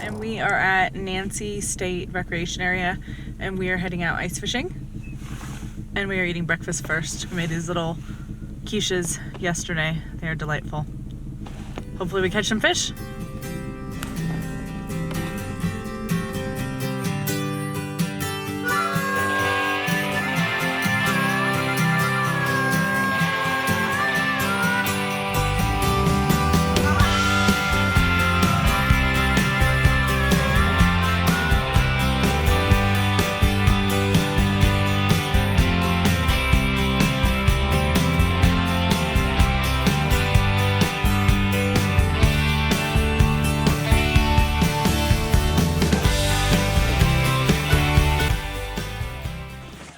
And we are at Nancy State Recreation Area and we are heading out ice fishing. And we are eating breakfast first. We made these little quiches yesterday. They are delightful. Hopefully we catch some fish.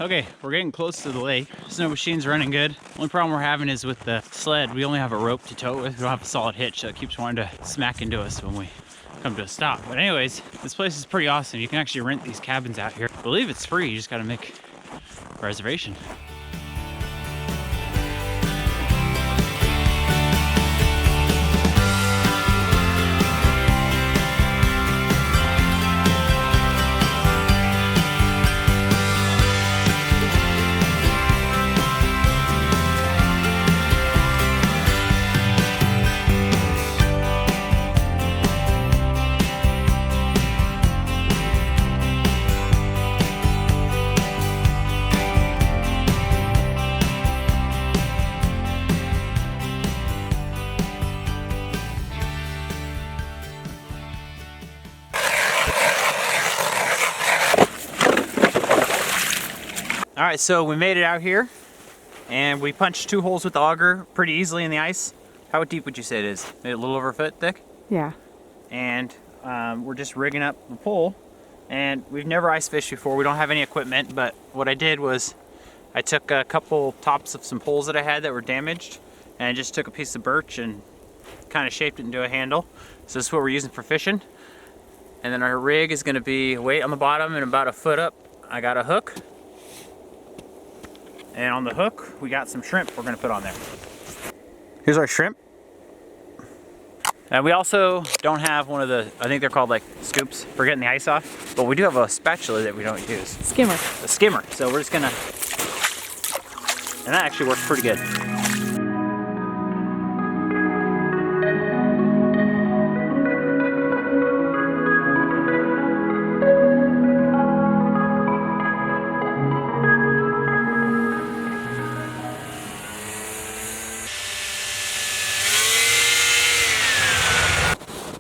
Okay, we're getting close to the lake. Snow machine's running good. Only problem we're having is with the sled, we only have a rope to tow it with. We don't have a solid hitch, so it keeps wanting to smack into us when we come to a stop. But anyways, this place is pretty awesome. You can actually rent these cabins out here. I believe it's free, you just gotta make a reservation. All right, so we made it out here and we punched 2 holes with the auger pretty easily in the ice. How deep would you say it is? Maybe a little over a foot thick? Yeah. And we're just rigging up the pole, and we've never ice fished before. We don't have any equipment, but what I did was I took a couple tops of some poles that I had that were damaged, and I just took a piece of birch and kind of shaped it into a handle. So this is what we're using for fishing. And then our rig is gonna be weight on the bottom and about a foot up. I got a hook. And on the hook, we got some shrimp we're gonna put on there. Here's our shrimp. And we also don't have one of the, I think they're called like scoops for getting the ice off, but we do have a spatula that we don't use. Skimmer. A skimmer. So we're just gonna, and that actually works pretty good.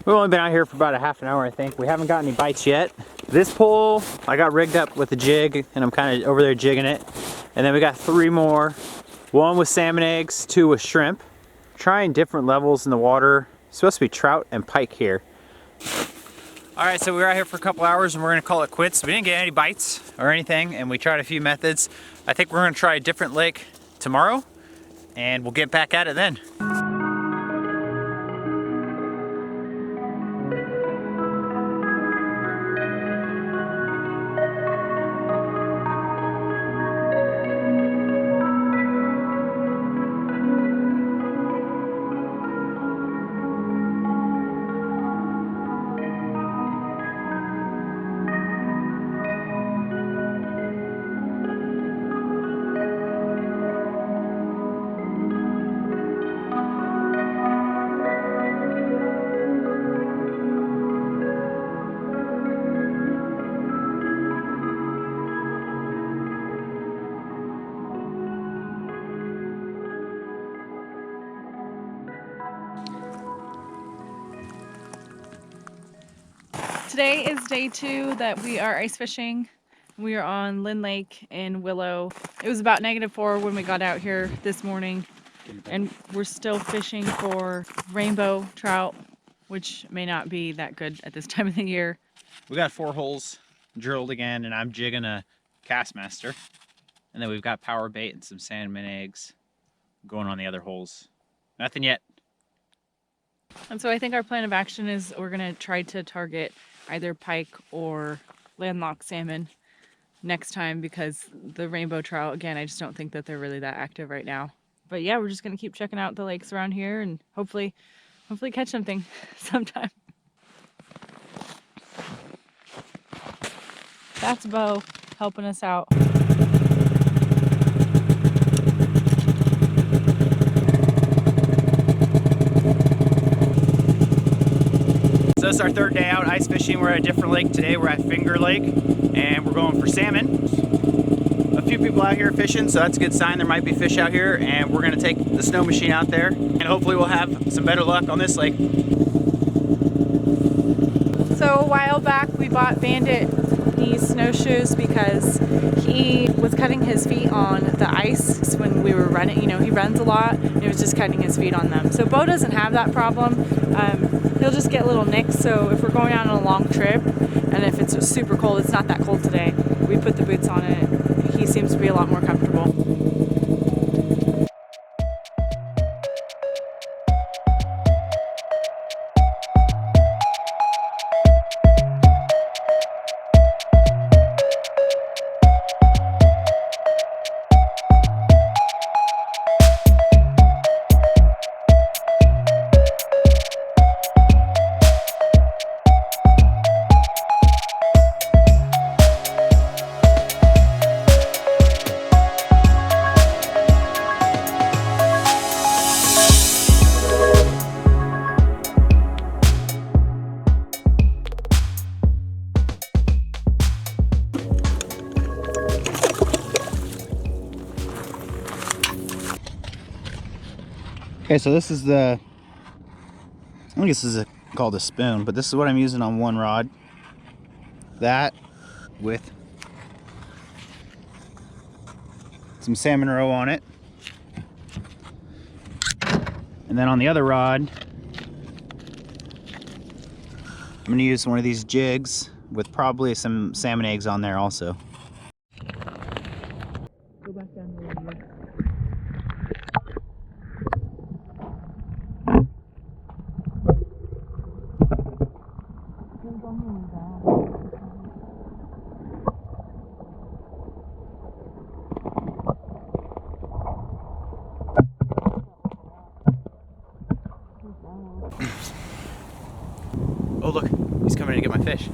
We've only been out here for about a half an hour, I think. We haven't got any bites yet. This pole, I got rigged up with a jig, and I'm kind of over there jigging it. And then we got 3 more. 1 with salmon eggs, 2 with shrimp. Trying different levels in the water. It's supposed to be trout and pike here. All right, so we were out here for a couple hours, and we're gonna call it quits. We didn't get any bites or anything, and we tried a few methods. I think we're gonna try a different lake tomorrow, and we'll get back at it then. Today is day 2 that we are ice fishing. We are on Lynn Lake in Willow. It was about -4 when we got out here this morning, and we're still fishing for rainbow trout, which may not be that good at this time of the year. We got 4 holes drilled again, and I'm jigging a Castmaster. And then we've got power bait and some salmon eggs going on the other holes. Nothing yet. And so I think our plan of action is we're going to try to target either pike or landlocked salmon next time, because the rainbow trout, again, I just don't think that they're really that active right now. But yeah, we're just going to keep checking out the lakes around here and hopefully catch something sometime. That's Bo helping us out. So this is our third day out ice fishing. We're at a different lake today. We're at Finger Lake and we're going for salmon. A few people out here fishing, so that's a good sign. There might be fish out here, and we're gonna take the snow machine out there and hopefully we'll have some better luck on this lake. So a while back we bought Bandit these snowshoes because he was cutting his feet on the ice when we were running. You know, he runs a lot and he was just cutting his feet on them. So Bo doesn't have that problem. He'll just get little nicks. So if we're going out on a long trip and if it's super cold, it's not that cold today, we put the boots on it. He seems to be a lot more comfortable. Okay, so this is the, I think this is called a spoon, but this is what I'm using on one rod. That with some salmon roe on it. And then on the other rod, I'm gonna use one of these jigs with probably some salmon eggs on there also. Go back down the river. Oh look, he's coming to get my fish.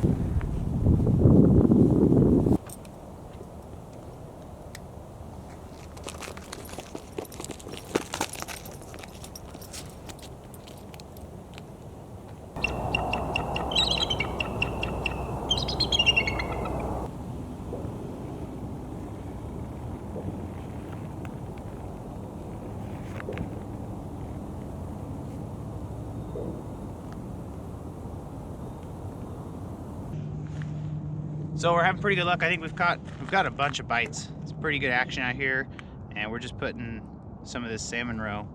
So we're having pretty good luck. I think we've got a bunch of bites. It's pretty good action out here, and we're just putting some of this salmon roe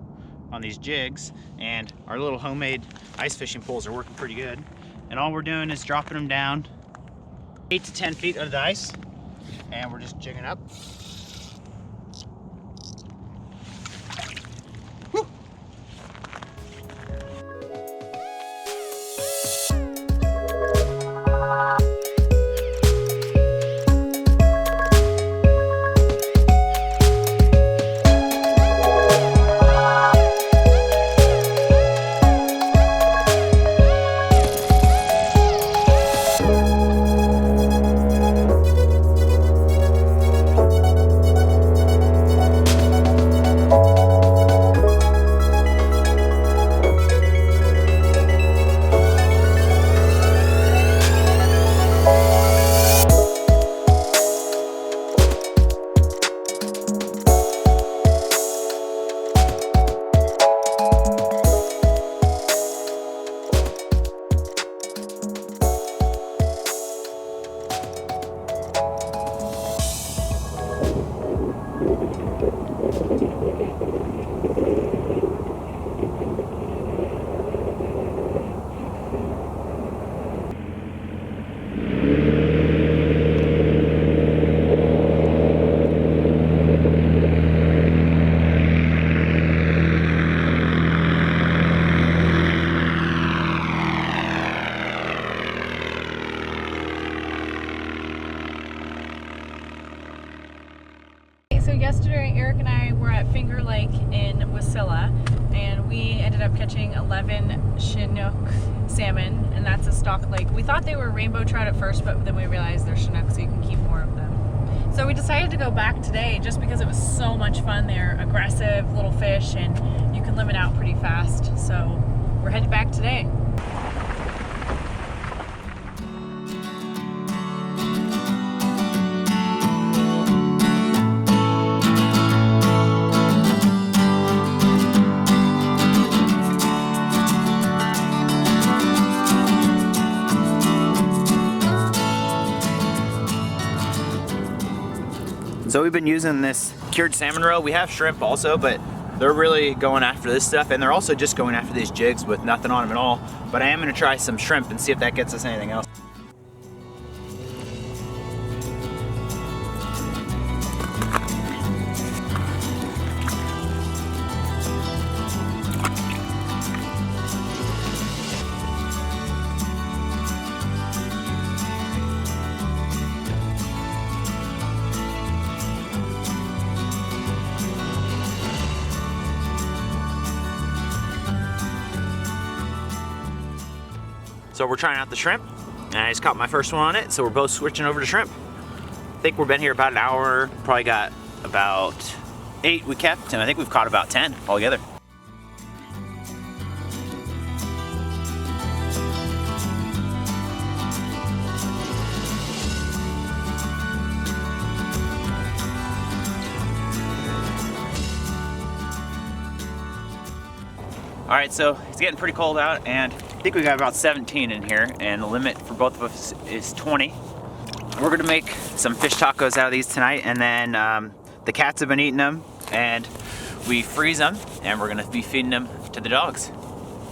on these jigs, and our little homemade ice fishing poles are working pretty good. And all we're doing is dropping them down 8 to 10 feet under the ice, and we're just jigging up. Woo. So yesterday Eric and I were at Finger Lake in Wasilla, and we ended up catching 11 Chinook salmon, and that's a stock lake. We thought they were rainbow trout at first, but then we realized they're Chinook, so you can keep more of them. So we decided to go back today just because it was so much fun. They're aggressive little fish, and you can limit out pretty fast. So we're headed back today. So we've been using this cured salmon roe. We have shrimp also, but they're really going after this stuff, and they're also just going after these jigs with nothing on them at all. But I am gonna try some shrimp and see if that gets us anything else. So we're trying out the shrimp, and I just caught my first one on it, so we're both switching over to shrimp. I think we've been here about an hour, probably got about 8 we kept, and I think we've caught about 10 altogether. All right, so it's getting pretty cold out, and I think we got about 17 in here, and the limit for both of us is 20. We're gonna make some fish tacos out of these tonight, and then the cats have been eating them, and we freeze them, and we're gonna be feeding them to the dogs.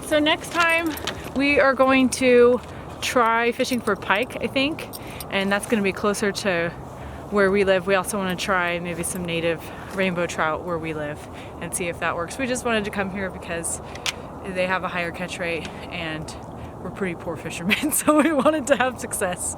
So next time we are going to try fishing for pike, I think, and that's gonna be closer to where we live. We also want to try maybe some native rainbow trout where we live and see if that works. We just wanted to come here because they have a higher catch rate and we're pretty poor fishermen, so we wanted to have success.